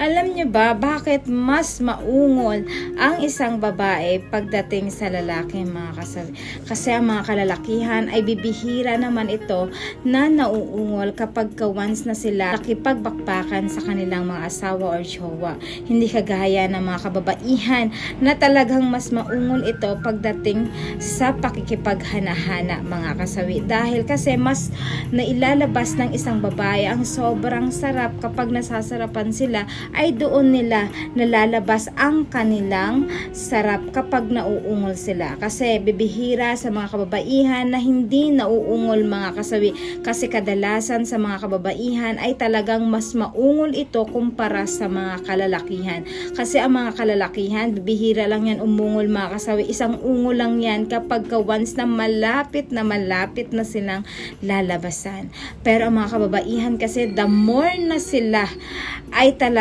Alam niyo ba bakit mas maungol ang isang babae pagdating sa lalaki, mga kasabi? Kasi ang mga kalalakihan ay bibihira naman ito na nauungol kapag once na sila nakipagbakbakan sa kanilang mga asawa or jowa. Hindi kagaya ng mga kababaihan na talagang mas maungol ito pagdating sa pakikipaghana-hana, mga kasawi. Dahil kasi mas nailalabas ng isang babae ang sobrang sarap kapag nasasarapan sila, ay doon nila nalalabas ang kanilang sarap kapag nauungol sila. Kasi bibihira sa mga kababaihan na hindi nauungol, mga kasawi. Kasi kadalasan sa mga kababaihan ay talagang mas maungol ito kumpara sa mga kalalakihan. Kasi ang mga kalalakihan, bibihira lang yan umungol, mga kasawi. Isang ungol lang yan kapag once na malapit na silang lalabasan. Pero ang mga kababaihan kasi the more na sila ay talagang